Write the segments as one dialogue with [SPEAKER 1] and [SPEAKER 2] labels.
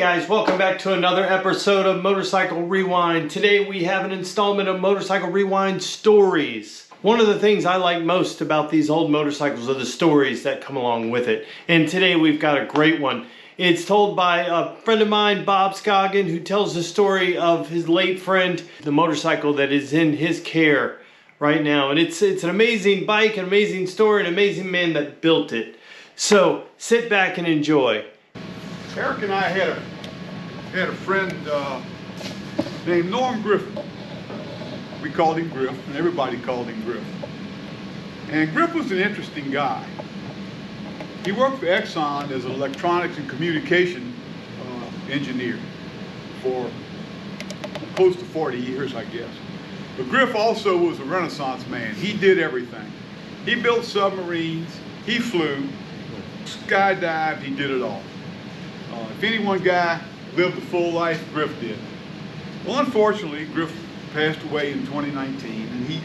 [SPEAKER 1] guys, welcome back to another episode of Motorcycle Rewind. Today we have an installment of Motorcycle Rewind Stories. One of the things I like most about these old motorcycles are the stories that come along with it. And today we've got a great one. It's told by a friend of mine, Bob Scoggin, who tells the story of his late friend, the motorcycle that is in his care right now. And it's an amazing bike, an amazing story, an amazing man that built it. So sit back and enjoy.
[SPEAKER 2] Eric and I had a friend named Norm Griffin. We called him Griff, and everybody called him Griff. And Griff was an interesting guy. He worked for Exxon as an electronics and communication engineer for close to 40 years, I guess. But Griff also was a Renaissance man. He did everything. He built submarines, he flew, skydived, he did it all. If any one guy lived a full life, Griff did. Well, unfortunately, Griff passed away in 2019, and he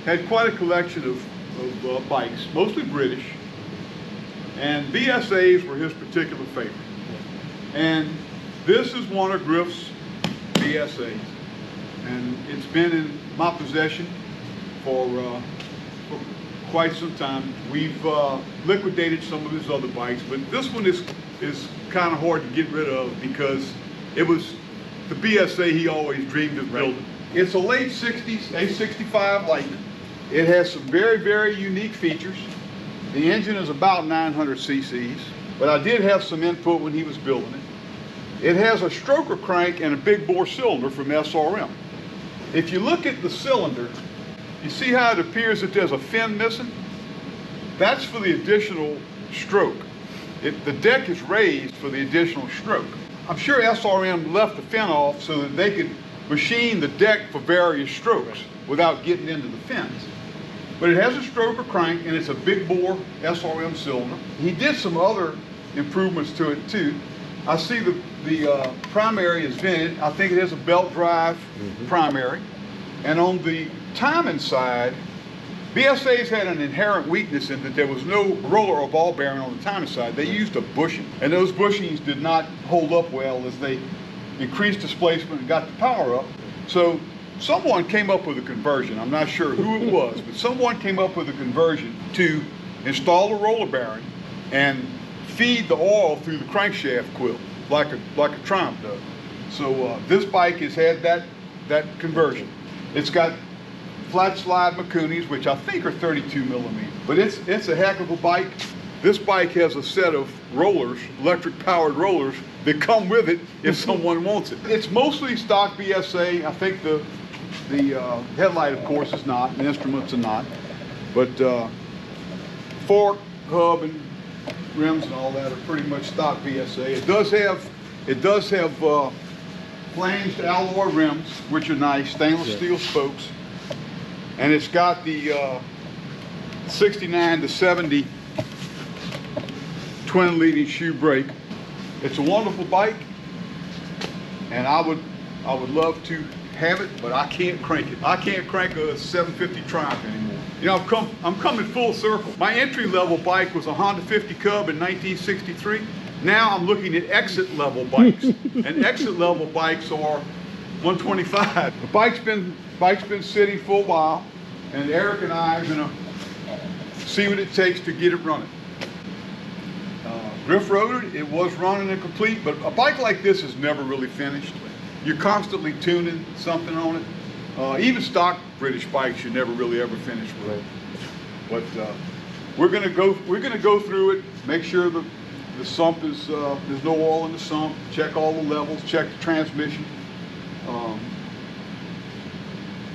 [SPEAKER 2] had quite a collection of bikes, mostly British, and BSAs were his particular favorite. And this is one of Griff's BSAs, and it's been in my possession for quite some time. We've liquidated some of his other bikes, but this one is kind of hard to get rid of because it was the BSA he always dreamed of building. It's a late 60s A65 Lightning. It has some very, very unique features. The engine is about 900 cc's, but I did have some input when he was building it. It has a stroker crank and a big bore cylinder from SRM. If you look at the cylinder, you see how it appears that there's a fin missing? That's for the additional stroke. The deck is raised for the additional stroke. I'm sure SRM left the fin off so that they could machine the deck for various strokes without getting into the fins. But it has a stroker crank and it's a big bore SRM cylinder. He did some other improvements to it too. I see the primary is vented. I think it has a belt drive primary. And on the timing side, BSA's had an inherent weakness in that there was no roller or ball bearing on the timing side. They used a bushing, and those bushings did not hold up well as they increased displacement and got the power up. So someone came up with a conversion. I'm not sure who it was, but someone came up with a conversion to install a roller bearing and feed the oil through the crankshaft quill like a Triumph does. So this bike has had that conversion. It's got flat slide Makunis, which I think are 32 millimeter, but it's a heck of a bike. This bike has a set of rollers, electric powered rollers, that come with it if someone wants it. It's mostly stock BSA. I think the headlight, of course, is not, and instruments are not, but fork, hub, and rims and all that are pretty much stock BSA. It does have flanged alloy rims, which are nice, stainless steel spokes. And it's got the 69 to 70 twin leading shoe brake. It's a wonderful bike, and I would love to have it, but I can't crank it. I can't crank a 750 Triumph anymore. You know, I'm coming full circle. My entry level bike was a Honda 50 Cub in 1963. Now I'm looking at exit level bikes, and exit level bikes are 125. The bike's been sitting for a while, and Eric and I are gonna see what it takes to get it running. Griff rode it, it was running and complete, but a bike like this is never really finished. You're constantly tuning something on it. Even stock British bikes, you're never really ever finished with. But we're gonna go through it, make sure the sump is there's no oil in the sump, check all the levels, check the transmission.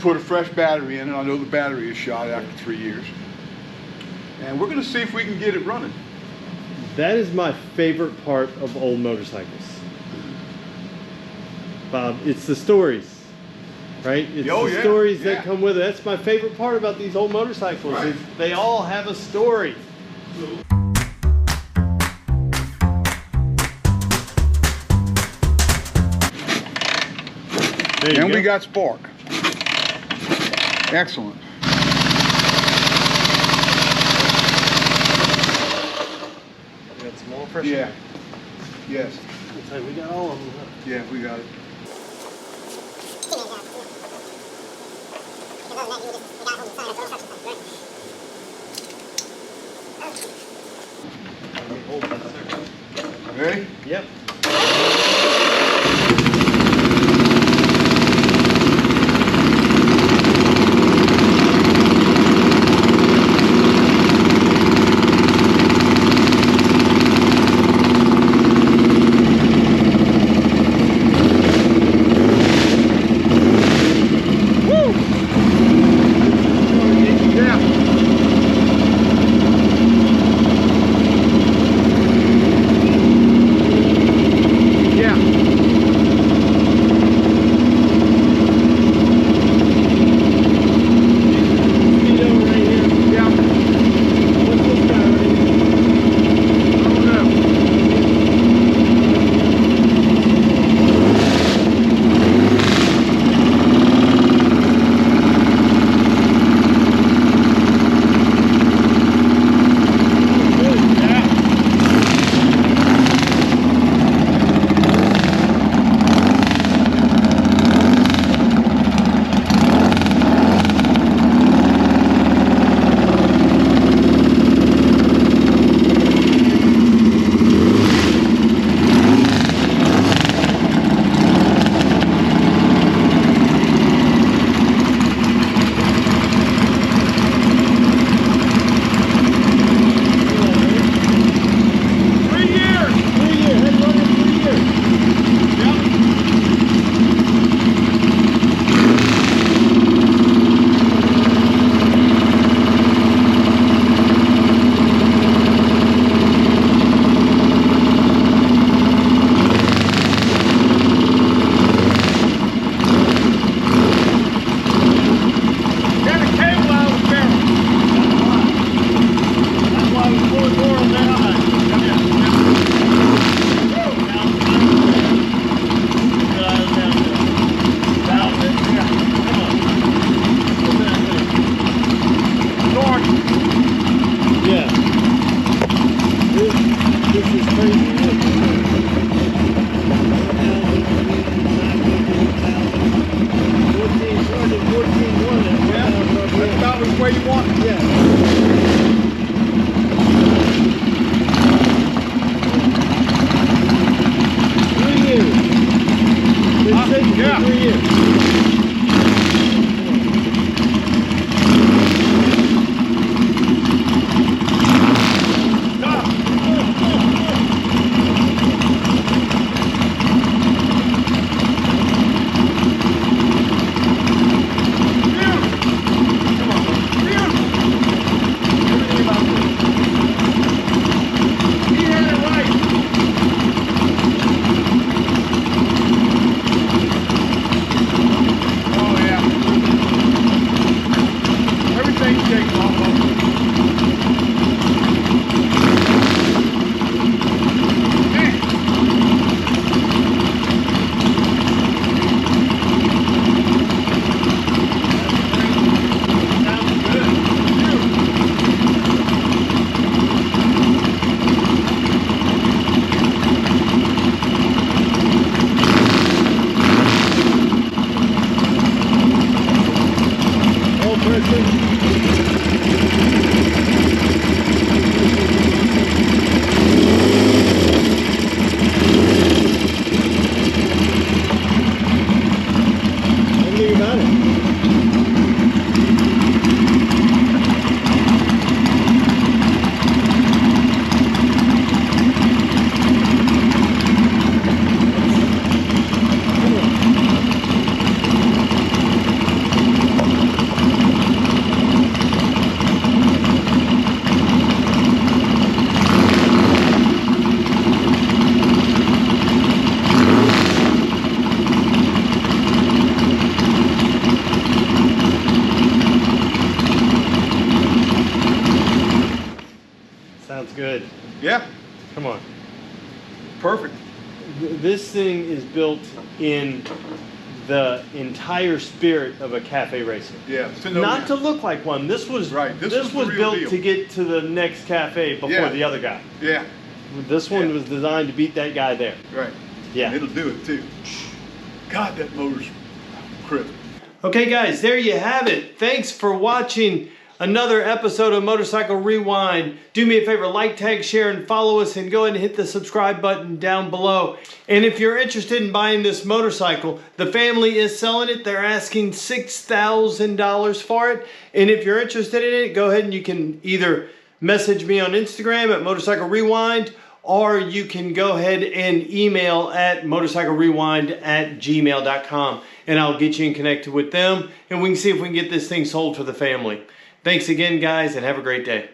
[SPEAKER 2] Put a fresh battery in it. I know the battery is shot after 3 years. And we're going to see if we can get it running.
[SPEAKER 1] That is my favorite part of old motorcycles, Bob. It's the stories, right? It's the stories that come with it. That's my favorite part about these old motorcycles. Right. Is they all have a story.
[SPEAKER 2] And we got spark. Excellent.
[SPEAKER 1] Got some more pressure.
[SPEAKER 2] Yeah. Yes.
[SPEAKER 1] Looks like we got all of them. Huh?
[SPEAKER 2] Yeah, we got it.
[SPEAKER 1] Hold on a second.
[SPEAKER 2] Ready?
[SPEAKER 1] Yep.
[SPEAKER 2] Where you want it?
[SPEAKER 1] Yeah.
[SPEAKER 2] Yeah.
[SPEAKER 1] 3 years. Sounds good.
[SPEAKER 2] Yeah.
[SPEAKER 1] Come on.
[SPEAKER 2] Perfect.
[SPEAKER 1] This thing is built in the entire spirit of a cafe racer.
[SPEAKER 2] Yeah.
[SPEAKER 1] Not to look like one. This was
[SPEAKER 2] right.
[SPEAKER 1] This was
[SPEAKER 2] the real
[SPEAKER 1] built
[SPEAKER 2] deal.
[SPEAKER 1] to get to the next cafe before the other guy.
[SPEAKER 2] Yeah.
[SPEAKER 1] This one
[SPEAKER 2] Yeah.
[SPEAKER 1] was designed to beat that guy there.
[SPEAKER 2] Right.
[SPEAKER 1] Yeah.
[SPEAKER 2] And it'll do it too. God, that motor's crisp.
[SPEAKER 1] Okay guys, there you have it. Thanks for watching another episode of Motorcycle Rewind. Do me a favor, like, tag, share, and follow us, and go ahead and hit the subscribe button down below. And if you're interested in buying this motorcycle, the family is selling it. They're asking $6,000 for it. And if you're interested in it, go ahead and you can either message me on Instagram at Motorcycle Rewind, or you can go ahead and email at motorcyclerewind@gmail.com, and I'll get you in connected with them, and we can see if we can get this thing sold for the family. Thanks again, guys, and have a great day.